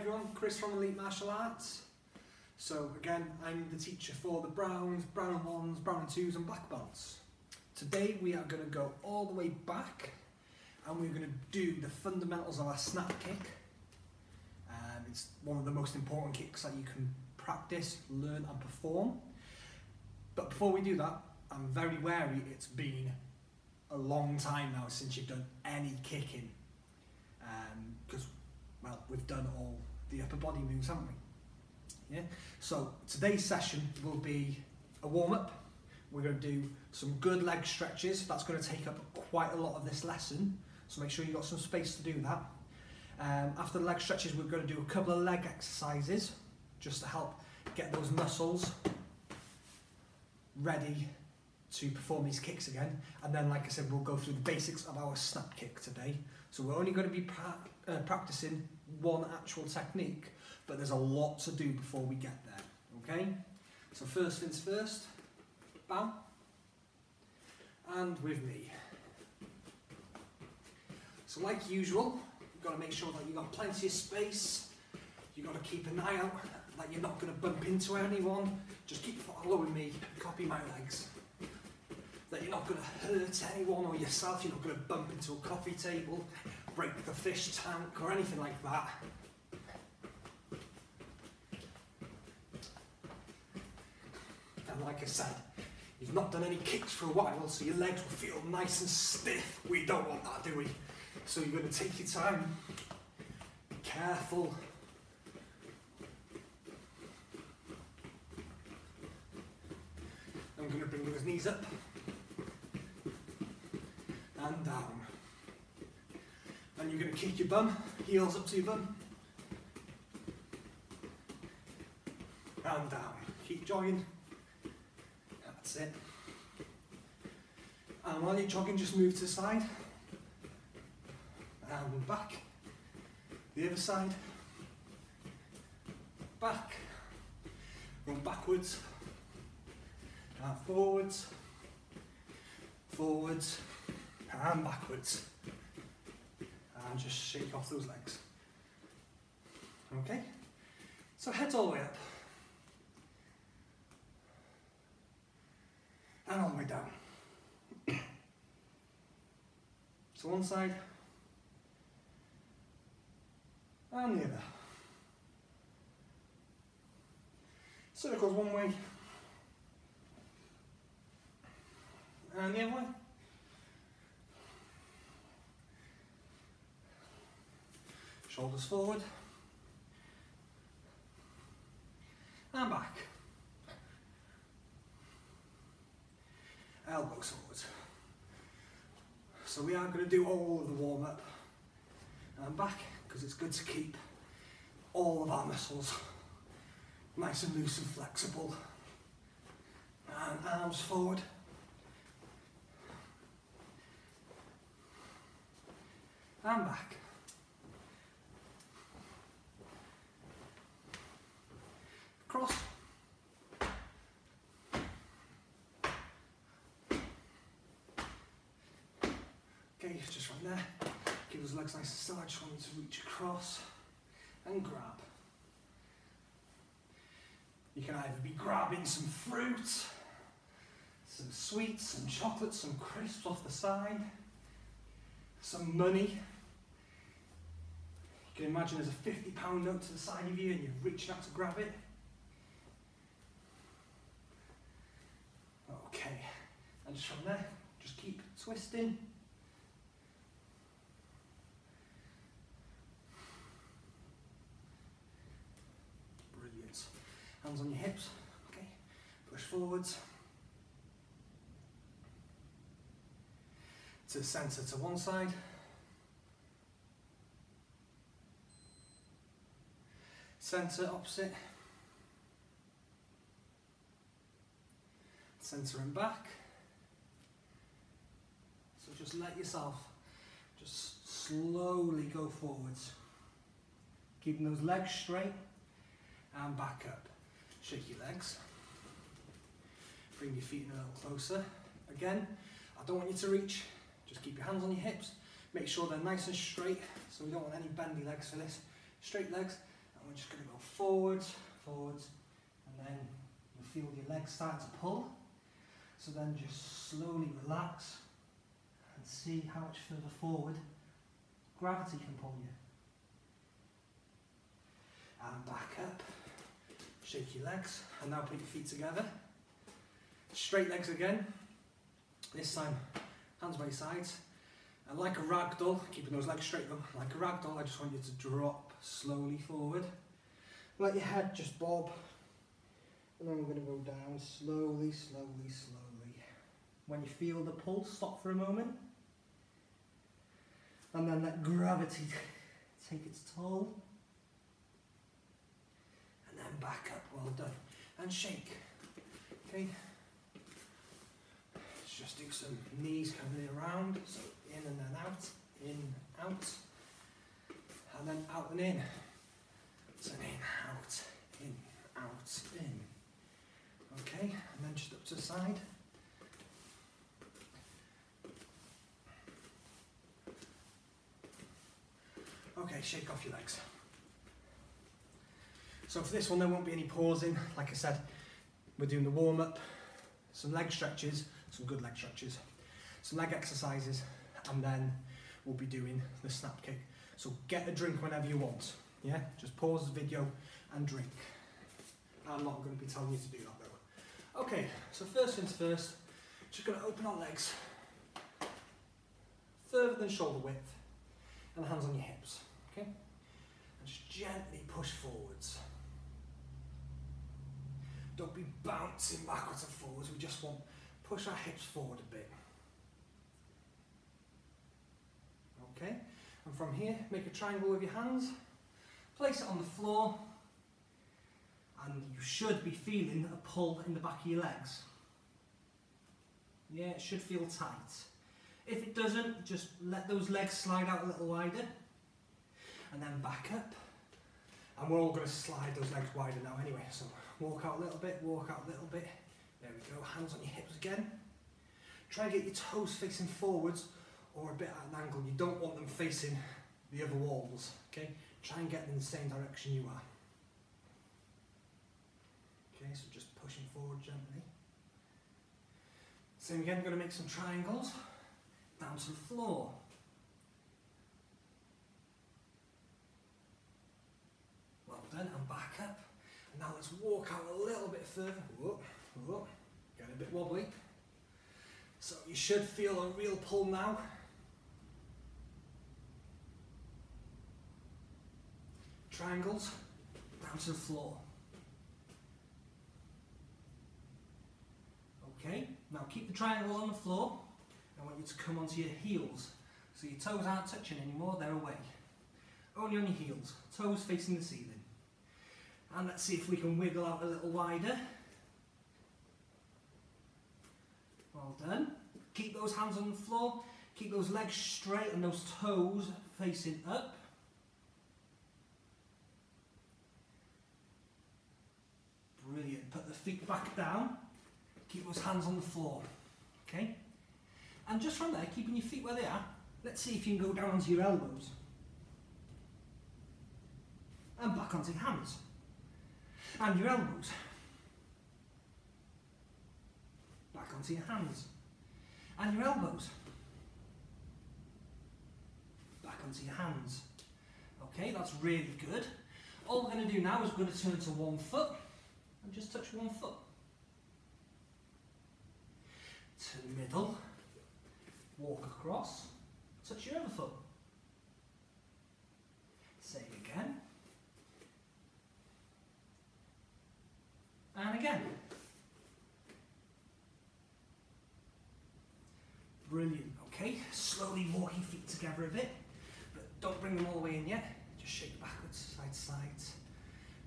everyone, Chris from Elite Martial Arts. So again, I'm the teacher for the browns, brown 1s, brown 2s and black belts. Today we are going to go all the way back and we're going to do the fundamentals of our snap kick. It's one of the most important kicks that you can practice, learn and perform. But before we do that, I'm very wary it's been a long time now since you've done any kicking. Because, well, we've done all the upper body moves, haven't we? Yeah. So today's session will be a warm-up. We're going to do some good leg stretches. That's going to take up quite a lot of this lesson, so make sure you've got some space to do that. After the leg stretches, we're going to do a couple of leg exercises just to help get those muscles ready to perform these kicks again. And then, like I said, we'll go through the basics of our snap kick today. So we're only going to be practicing one actual technique, but there's a lot to do before we get there, okay? So first things first, bow, and with me. So like usual, you've got to make sure that you've got plenty of space. You've got to keep an eye out that you're not going to bump into anyone. Just keep following me, copy my legs. That you're not going to hurt anyone or yourself, you're not going to bump into a coffee table, break the fish tank or anything like that. And like I said, you've not done any kicks for a while, so your legs will feel nice and stiff. We don't want that, do we? So you're going to take your time, be careful. I'm going to bring those knees up and down. And you're going to kick your bum, heels up to your bum, and down. Keep jogging. That's it. And while you're jogging, just move to the side and back. The other side, back, run backwards, and forwards, forwards, and backwards. And just shake off those legs. Okay? So heads all the way up. And all the way down. So one side, and the other. Circles one way, and the other way. Shoulders forward, and back. Elbows forward. So we are going to do all of the warm-up and back, because it's good to keep all of our muscles nice and loose and flexible. And arms forward. And back. Cross. Okay, just right there. Keep those legs nice and still. I just want you to reach across and grab. You can either be grabbing some fruit, some sweets, some chocolates, some crisps off the side, some money. You can imagine there's a £50 note to the side of you and you're reaching out to grab it. Okay, and just from there, just keep twisting. Brilliant. Hands on your hips, okay, push forwards. To the centre to one side. Centre opposite. Centre and back. So just let yourself just slowly go forwards. Keeping those legs straight and back up. Shake your legs. Bring your feet in a little closer. Again, I don't want you to reach. Just keep your hands on your hips. Make sure they're nice and straight, so we don't want any bendy legs for this. Straight legs, And we're just going to go forwards, forwards, and then you'll feel your legs start to pull. So then just slowly relax and see how much further forward gravity can pull you. And back up, shake your legs, and now put your feet together. Straight legs again, this time hands by your sides. And like a ragdoll, keeping those legs straight though, like a ragdoll, I just want you to drop slowly forward. Let your head just bob, and then we're going to go down slowly, slowly, slowly. When you feel the pulse, stop for a moment. And then let gravity take its toll. And then back up, well done. And shake, okay? Let's just do some knees coming around, so in and then out, in, out. And then out and in. So in, out, in, out, in. Okay, and then just up to the side. Okay, shake off your legs. So for this one there won't be any pausing. Like I said, we're doing the warm-up, some leg stretches, some good leg stretches, some leg exercises, and then we'll be doing the snap kick. So get a drink whenever you want, yeah? Just pause the video and drink. I'm not going to be telling you to do that though. Okay, so first things first, just going to open our legs further than shoulder width, and hands on your hips, okay? And just gently push forwards. Don't be bouncing backwards and forwards, we just want to push our hips forward a bit. Okay, and from here, make a triangle with your hands, place it on the floor, and you should be feeling a pull in the back of your legs. Yeah, it should feel tight. If it doesn't, just let those legs slide out a little wider, and then back up. And we're all going to slide those legs wider now anyway, so walk out a little bit, walk out a little bit. There we go, hands on your hips again. Try and get your toes facing forwards or a bit at an angle. You don't want them facing the other walls, okay? Try and get them in the same direction you are. Okay, so just pushing forward gently. Same again, we're going to make some triangles. Down to the floor. Well done, and back up. And now let's walk out a little bit further. Whoa, whoa, get a bit wobbly. So you should feel a real pull now. Triangles, down to the floor. Okay, now keep the triangle on the floor. I want you to come onto your heels. So your toes aren't touching anymore, they're away. Only on your heels, toes facing the ceiling. And let's see if we can wiggle out a little wider. Well done. Keep those hands on the floor, keep those legs straight and those toes facing up. Brilliant. Put the feet back down, keep those hands on the floor. Okay? And just from there, keeping your feet where they are, let's see if you can go down onto your elbows. And back onto your hands. And your elbows. Back onto your hands. And your elbows. Back onto your hands. Okay, that's really good. All we're going to do now is we're going to turn to one foot and just touch one foot. To the middle. Walk across, touch your other foot. Same again. And again. Brilliant, okay. Slowly walk your feet together a bit, but don't bring them all the way in yet. Just shake backwards, side to side.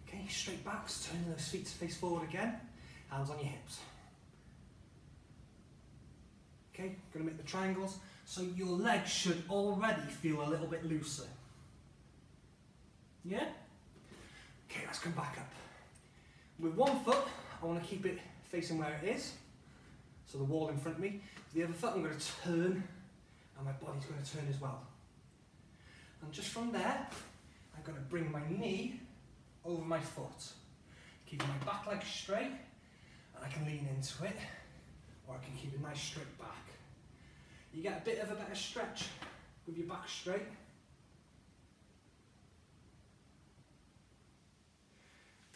Okay, straight backs, turning those feet to face forward again. Hands on your hips. Okay, going to make the triangles, so your legs should already feel a little bit looser. Yeah? Okay, let's come back up. With one foot, I want to keep it facing where it is, so the wall in front of me. With the other foot, I'm going to turn, and my body's going to turn as well. And just from there, I'm going to bring my knee over my foot. Keeping my back leg straight, and I can lean into it, or I can keep it nice straight back. You get a bit of a better stretch with your back straight.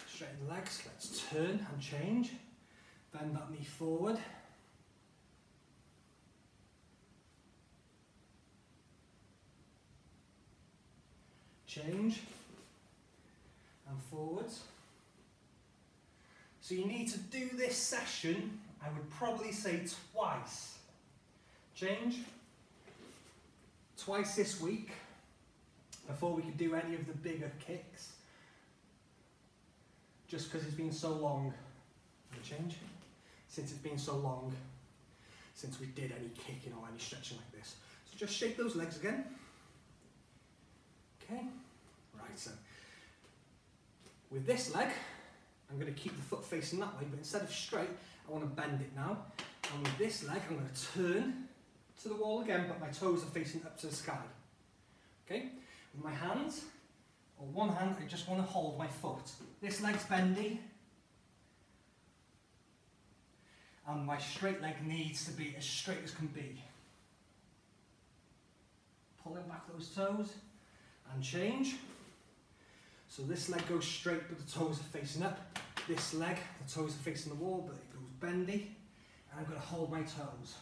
Straighten the legs, let's turn and change. Bend that knee forward. Change and forwards. So you need to do this session, I would probably say twice. Change. Twice this week before we could do any of the bigger kicks. Just because it's been so long. Change. Since it's been so long since we did any kicking or any stretching like this. So just shake those legs again. Okay. Right, so with this leg, I'm going to keep the foot facing that way, but instead of straight, I want to bend it now. And with this leg, I'm going to turn to the wall again, but my toes are facing up to the sky. Okay? With my hands, or one hand, I just want to hold my foot. This leg's bendy. And my straight leg needs to be as straight as can be. Pulling back those toes, and change. So this leg goes straight, but the toes are facing up. This leg, the toes are facing the wall, but it goes bendy. And I'm going to hold my toes.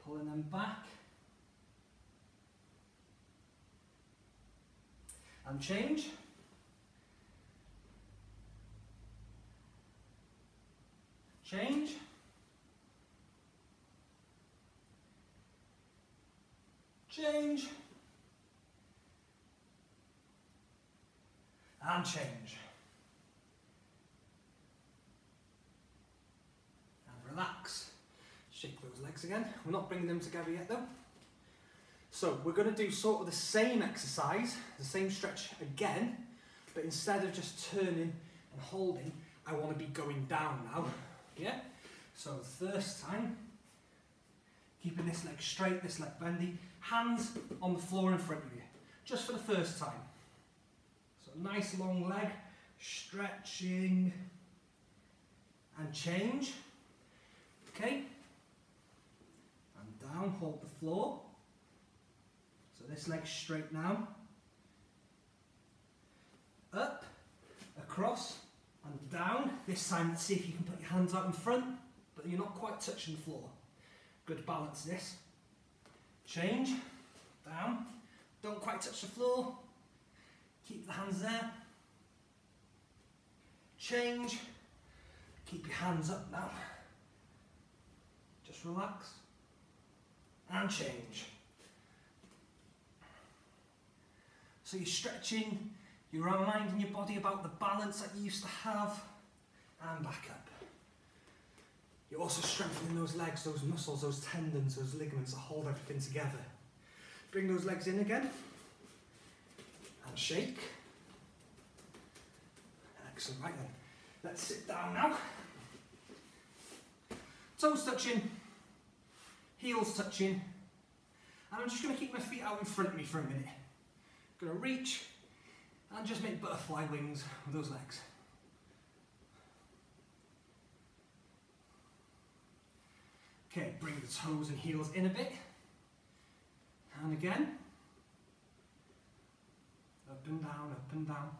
Pulling them back. And change. Change. Change. And change. And relax. Shake those legs again. We're not bringing them together yet though. So we're going to do sort of the same exercise, the same stretch again, but instead of just turning and holding, I want to be going down now. Yeah? So the first time, keeping this leg straight, this leg bendy, hands on the floor in front of you, just for the first time. So nice long leg, stretching, and change. Okay? And down, hold the floor. So this leg's straight now. Up, across, and down. This time, let's see if you can put your hands out in front, but you're not quite touching the floor. Good balance this. Change, down. Don't quite touch the floor. Keep the hands there. Change. Keep your hands up now. Just relax. And change. So you're stretching, you're reminding your body about the balance that you used to have, and back up. You're also strengthening those legs, those muscles, those tendons, those ligaments that hold everything together. Bring those legs in again, and shake. Excellent, right then. Let's sit down now. Toes touching, heels touching, and I'm just going to keep my feet out in front of me for a minute. Going to reach and just make butterfly wings with those legs. Okay, bring the toes and heels in a bit. And again. Up and down, up and down.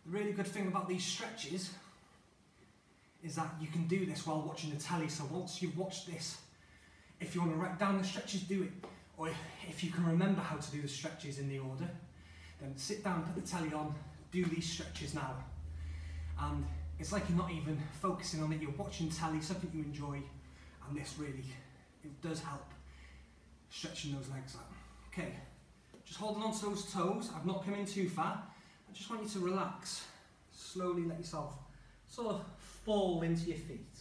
The really good thing about these stretches is that you can do this while watching the telly. So once you've watched this, if you want to write down the stretches, do it. Or if you can remember how to do the stretches in the order, then sit down, put the telly on, do these stretches now. And it's like you're not even focusing on it, you're watching telly, something you enjoy, and this really, it does help stretching those legs out. Okay, just holding on to those toes, I've not come in too far, I just want you to relax, slowly let yourself sort of fall into your feet.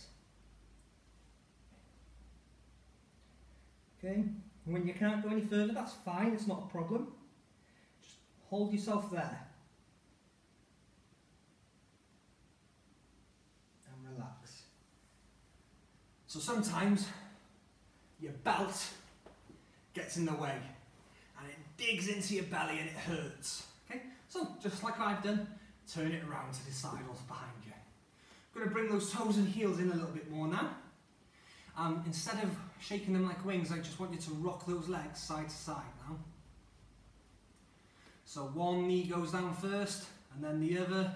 Okay, and when you can't go any further, that's fine, it's not a problem. Just hold yourself there. And relax. So sometimes your belt gets in the way. and it digs into your belly and it hurts. Okay, so just like I've done, turn it around to the side or behind you. I'm going to bring those toes and heels in a little bit more now. Instead of shaking them like wings, I just want you to rock those legs side to side now. So one knee goes down first, and then the other.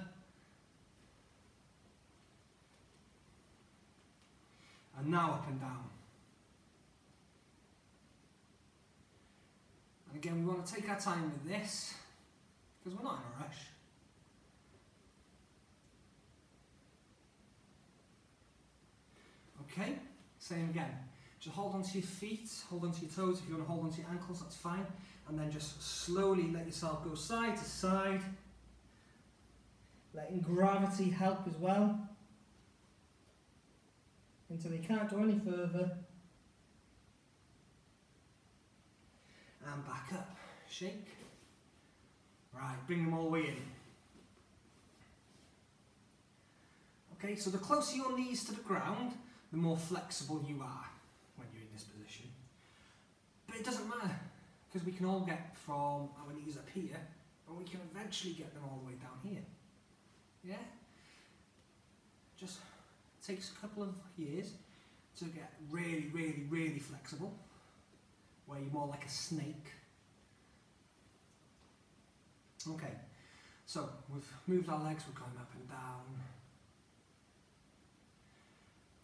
And now up and down. And again, we want to take our time with this, because we're not in a rush. Okay, same again. Just hold onto your feet, hold onto your toes. If you want to hold onto your ankles, that's fine. And then just slowly let yourself go side to side. Letting gravity help as well. Until you can't go any further. And back up. Shake. Right, bring them all the way in. Okay, so the closer your knees to the ground, the more flexible you are when you're in this position. But it doesn't matter, because we can all get from our knees up here, but we can eventually get them all the way down here. Yeah? Just takes a couple of years to get really, really, really flexible, where you're more like a snake. Okay, so we've moved our legs, we're going up and down.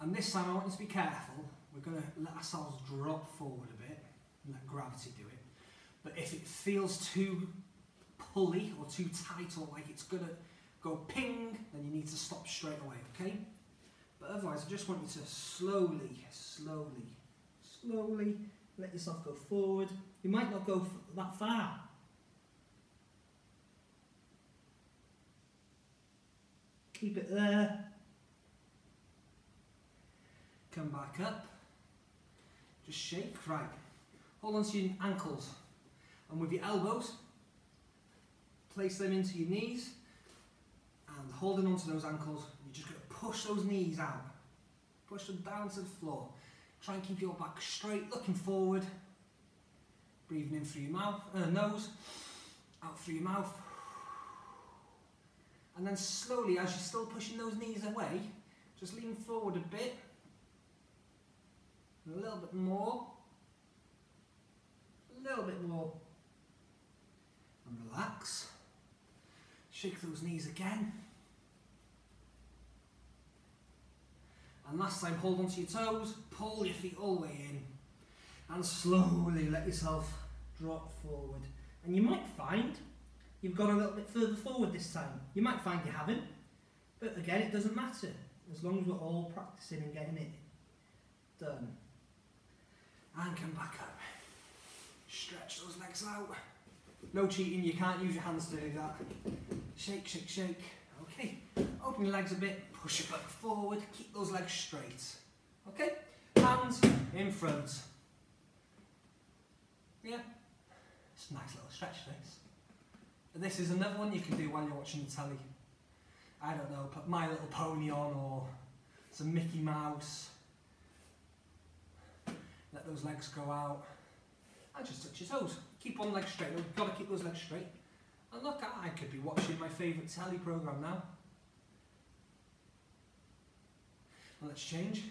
And this time I want you to be careful. We're going to let ourselves drop forward a bit, and let gravity do it. But if it feels too pulley or too tight, or like it's going to go ping, then you need to stop straight away, okay? But otherwise, I just want you to slowly, slowly, slowly let yourself go forward. You might not go that far. Keep it there. Come back up. Just shake. Right. Hold on to your ankles. And with your elbows, place them into your knees. And holding onto those ankles, you're just going to push those knees out. Push them down to the floor. Try and keep your back straight, looking forward. Breathing in through your mouth, nose, out through your mouth. And then slowly, as you're still pushing those knees away, just lean forward a bit. A little bit more. A little bit more. And relax. Shake those knees again. And last time, hold onto your toes, pull your feet all the way in, and slowly let yourself drop forward. And you might find you've gone a little bit further forward this time. You might find you haven't, but again, it doesn't matter, as long as we're all practicing and getting it done. And come back up. Stretch those legs out. No cheating, you can't use your hands to do that. Shake, shake, shake. Okay, open your legs a bit, push your butt forward, keep those legs straight. Okay, hands in front. Yeah, it's a nice little stretch this. This is another one you can do while you're watching the telly. I don't know, put My Little Pony on or some Mickey Mouse. Let those legs go out. And just touch your toes. Keep one leg straight. You've got to keep those legs straight. And look, I could be watching my favourite telly programme now. And let's change.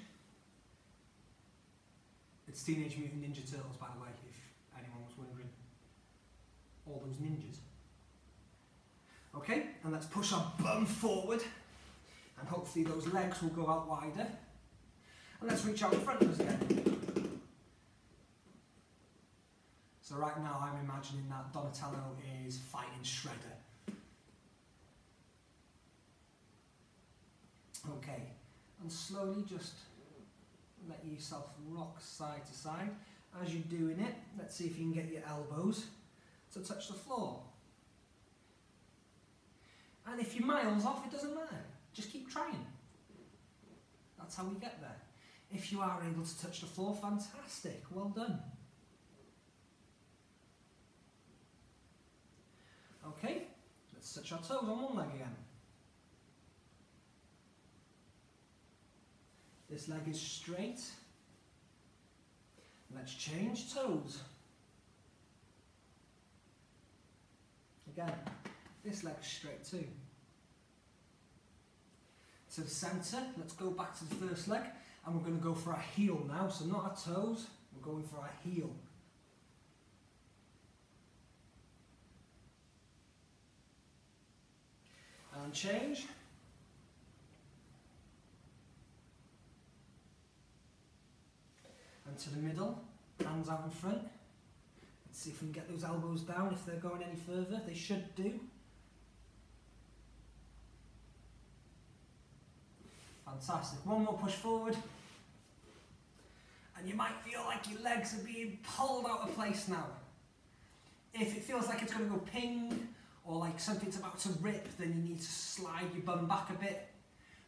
It's Teenage Mutant Ninja Turtles, by the way, if anyone was wondering. All those ninjas. Okay, and let's push our bum forward. And hopefully those legs will go out wider. And let's reach out in front of us again. So right now I'm imagining that Donatello is fighting Shredder. Okay, and slowly just let yourself rock side to side. As you're doing it, let's see if you can get your elbows to touch the floor. And if you're miles off, it doesn't matter. Just keep trying. That's how we get there. If you are able to touch the floor, fantastic. Well done. Okay, let's touch our toes on one leg again. This leg is straight. Let's change toes. Again, this leg's straight too. To the centre, let's go back to the first leg, and we're going to go for our heel now, so not our toes, we're going for our heel. And change. And to the middle, hands out in front. Let's see if we can get those elbows down if they're going any further. They should do. Fantastic. One more push forward. And you might feel like your legs are being pulled out of place now. If it feels like it's going to go ping, or like something's about to rip, then you need to slide your bum back a bit.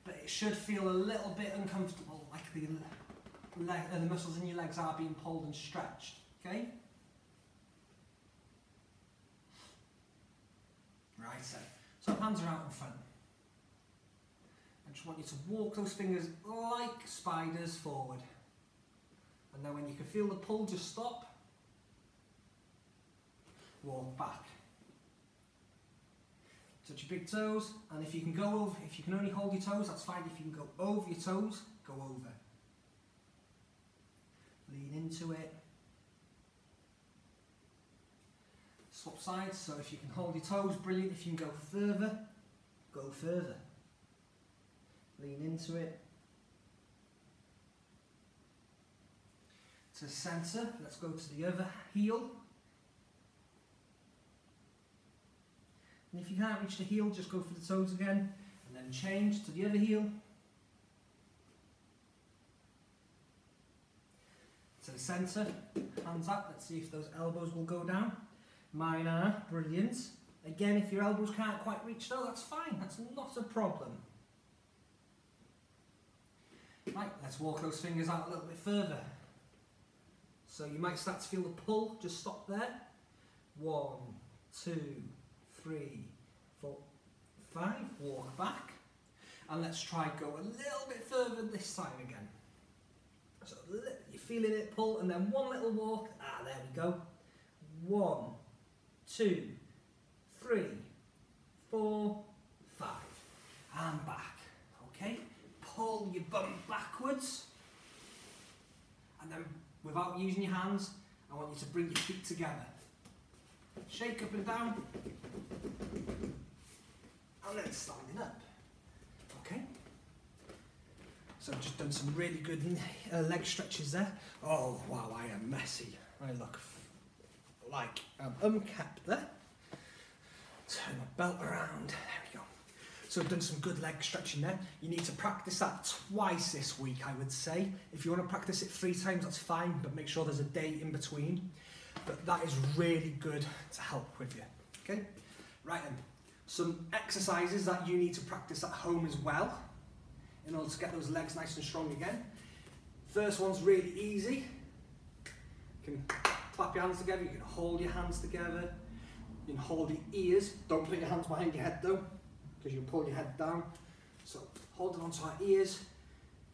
But it should feel a little bit uncomfortable, like the muscles in your legs are being pulled and stretched. Okay? Right, so hands are out in front. I just want you to walk those fingers like spiders forward. And then when you can feel the pull, just stop. Walk back. Touch your big toes, and if you can go over, if you can only hold your toes, that's fine. If you can go over your toes, go over. Lean into it. Swap sides, so if you can hold your toes, brilliant. If you can go further, go further. Lean into it. To the centre, let's go to the other heel. And if you can't reach the heel, just go for the toes again, and then change to the other heel. To the centre, hands up, let's see if those elbows will go down. Mine are, brilliant. Again, if your elbows can't quite reach though, that's fine, that's not a problem. Right, let's walk those fingers out a little bit further. So you might start to feel the pull, just stop there. 1, 2, 3, 4, 5, walk back, and let's try go a little bit further this time again. So you're feeling it pull, and then one little walk, there we go. 1, 2, 3, 4, 5, and back, okay? Pull your bum backwards, and then without using your hands, I want you to bring your feet together. Shake up and down, and then standing up. Okay? So I've just done some really good leg stretches there. Oh wow, I am messy. I look like I'm uncapped there. Turn my belt around. There we go. So I've done some good leg stretching there. You need to practice that twice this week, I would say. If you want to practice it 3 times, that's fine, but make sure there's a day in between. But that is really good to help with you. Okay? Right then, some exercises that you need to practice at home as well in order to get those legs nice and strong again. First one's really easy. You can clap your hands together, you can hold your hands together, you can hold your ears. Don't put your hands behind your head though, because you'll pull your head down. So holding onto our ears,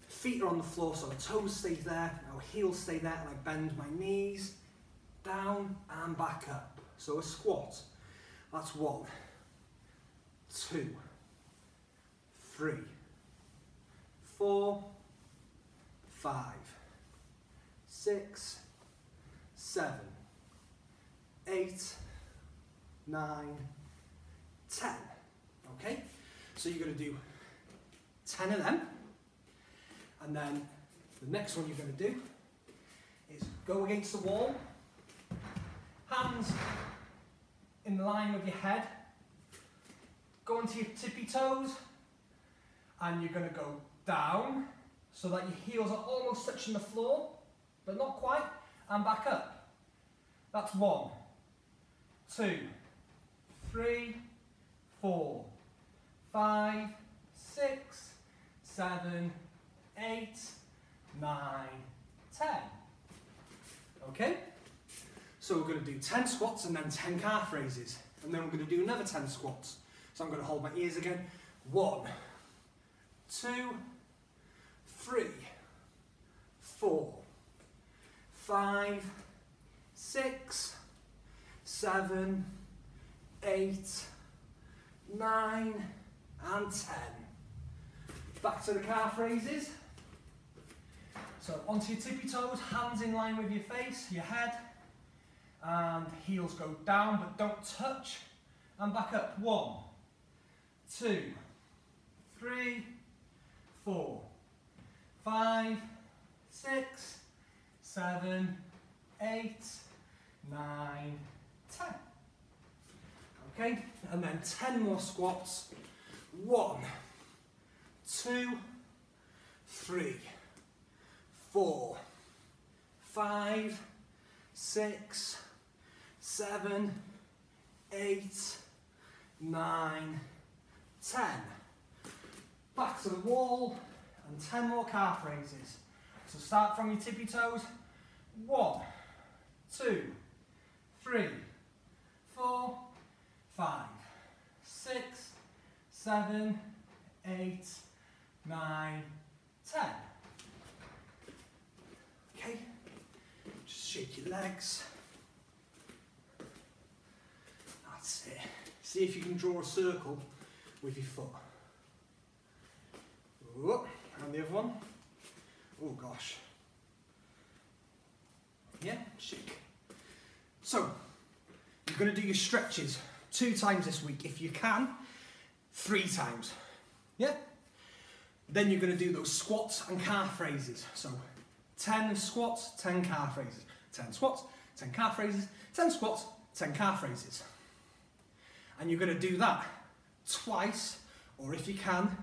feet are on the floor so our toes stay there, our heels stay there, and I bend my knees, down and back up. So a squat, that's 1, 2, 3, 4, 5, 6, 7, 8, 9, 10. Okay, so you're going to do 10 of them, and then the next one you're going to do is go against the wall, hands in line with your head, go onto your tippy toes, and you're going to go down so that your heels are almost touching the floor, but not quite, and back up. That's 1, 2, 3, 4, 5, 6, 7, 8, 9, 10. Okay? So we're going to do 10 squats and then 10 calf raises. And then we're going to do another 10 squats. So I'm going to hold my ears again. 1, 2, 3, 4, 5, 6, 7, 8, 9, and 10. Back to the calf raises. So onto your tippy toes, hands in line with your face, your head, and heels go down but don't touch, and back up. 1, 2, 3, 4, 5, 6, 7, 8, 9, 10. Okay, and then 10 more squats. 1, 2, 3, 4, 5, 6, 7, 8, 9, 10. Back to the wall and 10 more calf raises. So start from your tippy toes. 1, 2, 3, 4, 5, 6, 7, 8, 9, 10. Okay, just shake your legs. That's it. See if you can draw a circle with your foot. Oh, and the other one. Oh gosh. Yeah, shake. So, you're going to do your stretches 2 times this week. If you can, 3 times. Yeah? Then you're going to do those squats and calf raises. So, 10 squats, 10 calf raises. 10 squats, 10 calf raises, 10 squats, 10 calf raises. And you're going to do that twice, or if you can,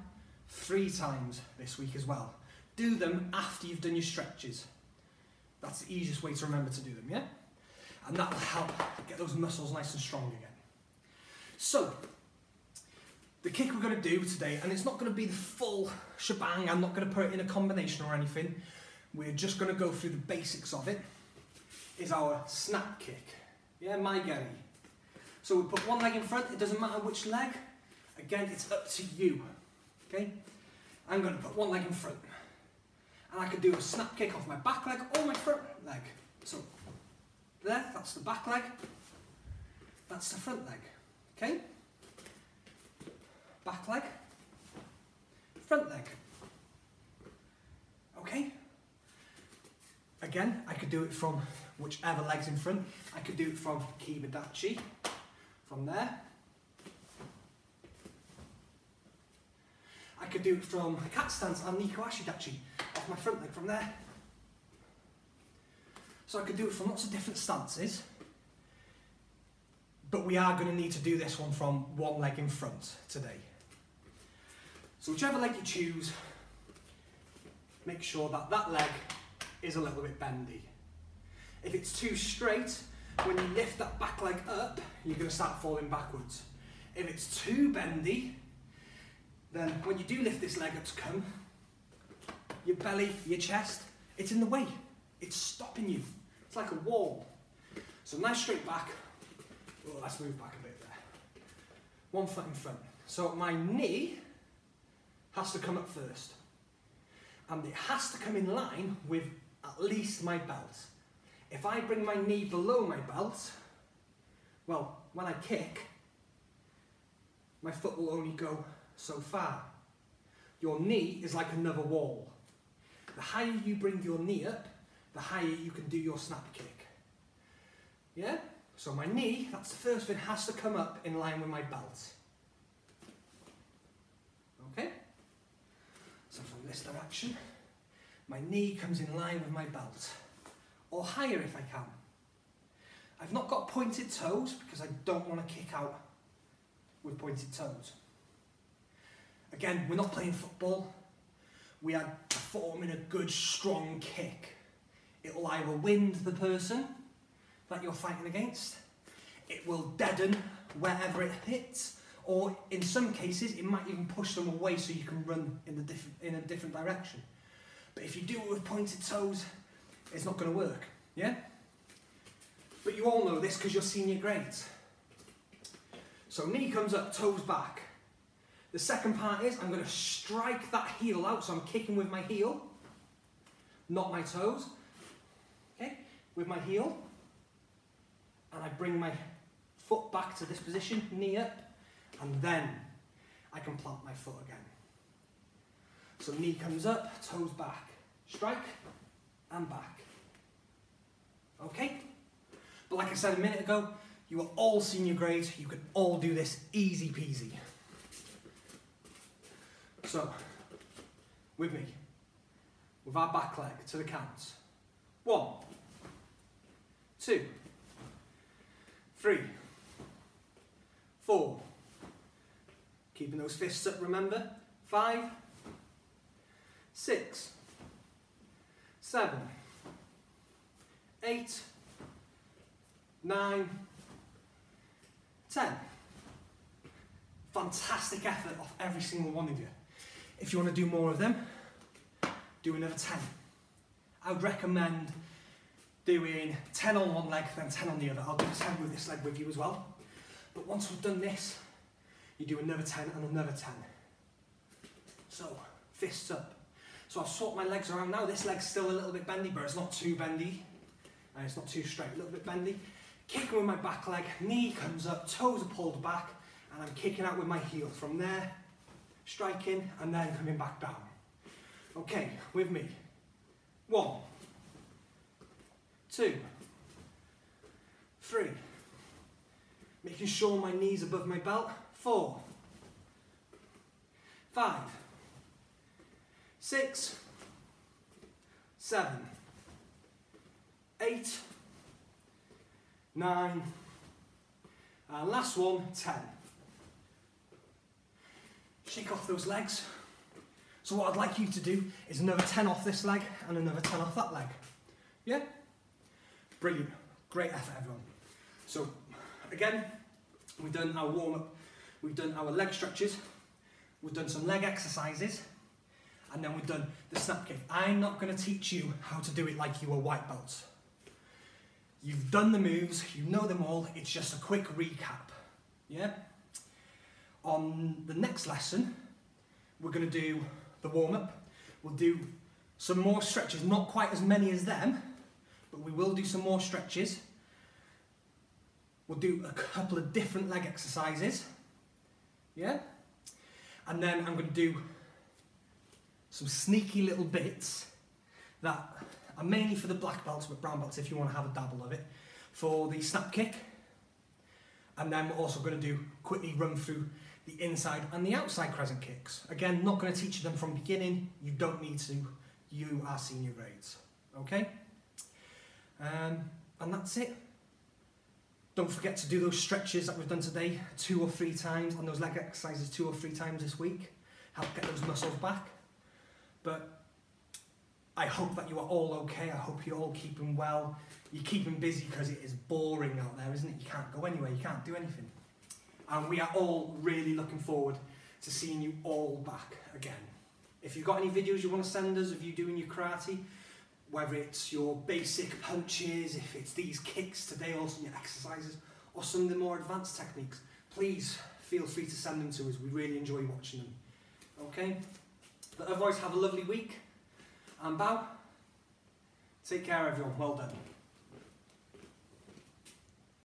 3 times this week as well. Do them after you've done your stretches. That's the easiest way to remember to do them, yeah? And that will help get those muscles nice and strong again. So, the kick we're going to do today, and it's not going to be the full shebang, I'm not going to put it in a combination or anything, we're just going to go through the basics of it, is our snap kick. Yeah, my Gary. So we put one leg in front, it doesn't matter which leg, again it's up to you. Okay? I'm going to put one leg in front. And I could do a snap kick off my back leg or my front leg. So, there, that's the back leg. That's the front leg. Okay? Back leg. Front leg. Okay? Again, I could do it from whichever leg's in front. I could do it from Kibadachi, from there. I could do it from cat stance and Niko Ashidachi, off my front leg from there. So I could do it from lots of different stances, but we are going to need to do this one from one leg in front today. So whichever leg you choose, make sure that that leg is a little bit bendy. If it's too straight, when you lift that back leg up, you're going to start falling backwards. If it's too bendy, then when you do lift this leg up to come, your belly, your chest, it's in the way. It's stopping you. It's like a wall. So nice straight back. Oh, let's move back a bit there. One foot in front. So my knee has to come up first. And it has to come in line with at least my belt. If I bring my knee below my belt, well, when I kick, my foot will only go so far. Your knee is like another wall. The higher you bring your knee up, the higher you can do your snap kick. Yeah? So my knee, that's the first thing, has to come up in line with my belt. Okay? So from this direction, my knee comes in line with my belt. Or higher if I can. I've not got pointed toes because I don't want to kick out with pointed toes. Again, we're not playing football. We are performing a good, strong kick. It will either wind the person that you're fighting against, it will deaden wherever it hits, or in some cases, it might even push them away so you can run in a different direction. But if you do it with pointed toes, it's not going to work, yeah? But you all know this because you're senior grades. So knee comes up, toes back. The second part is I'm going to strike that heel out, so I'm kicking with my heel, not my toes. Okay, with my heel, and I bring my foot back to this position, knee up, and then I can plant my foot again. So knee comes up, toes back, strike, and back. Okay? But like I said a minute ago, you are all senior grades, you can all do this easy peasy. So, with me, with our back leg to the counts. 1, 2, 3, 4. Keeping those fists up, remember. 5, 6, 7, 8, 9, 10. Fantastic effort off every single one of you. If you want to do more of them, do another 10. I would recommend doing 10 on one leg, then 10 on the other. I'll do 10 with this leg with you as well. But once we've done this, you do another 10 and another 10. So, fists up. So I've swapped my legs around now. This leg's still a little bit bendy, but it's not too bendy. And it's not too straight, a little bit bendy. Kicking with my back leg, knee comes up, toes are pulled back, and I'm kicking out with my heel. From there, striking, and then coming back down. Okay, with me. 1, 2, 3. Making sure my knee's above my belt. 4, 5, 6, 7, 8, 9, and last one, 10. Shake off those legs. So what I'd like you to do is another 10 off this leg and another 10 off that leg. Yeah? Brilliant. Great effort, everyone. So, again, we've done our warm-up, we've done our leg stretches, we've done some leg exercises, and then we've done the snap kick. I'm not going to teach you how to do it like you were white belts. You've done the moves, you know them all, it's just a quick recap. Yeah? On the next lesson, we're going to do the warm-up. We'll do some more stretches, not quite as many as them, but we will do some more stretches. We'll do a couple of different leg exercises. Yeah? And then I'm going to do some sneaky little bits that are mainly for the black belts, but brown belts if you want to have a dabble of it, for the snap kick. And then we're also going to quickly run through the inside and the outside crescent kicks. Again, not going to teach you them from the beginning. You don't need to. You are senior grades. Okay? And that's it. Don't forget to do those stretches that we've done today 2 or 3 times, and those leg exercises 2 or 3 times this week. Help get those muscles back. But I hope that you are all okay. I hope you're all keeping well. You're keeping busy because it is boring out there, isn't it? You can't go anywhere. You can't do anything. And we are all really looking forward to seeing you all back again. If you've got any videos you want to send us of you doing your karate, whether it's your basic punches, if it's these kicks today, or some exercises, or some of the more advanced techniques, please feel free to send them to us. We really enjoy watching them. Okay? But otherwise, have a lovely week. And bow. Take care, everyone. Well done.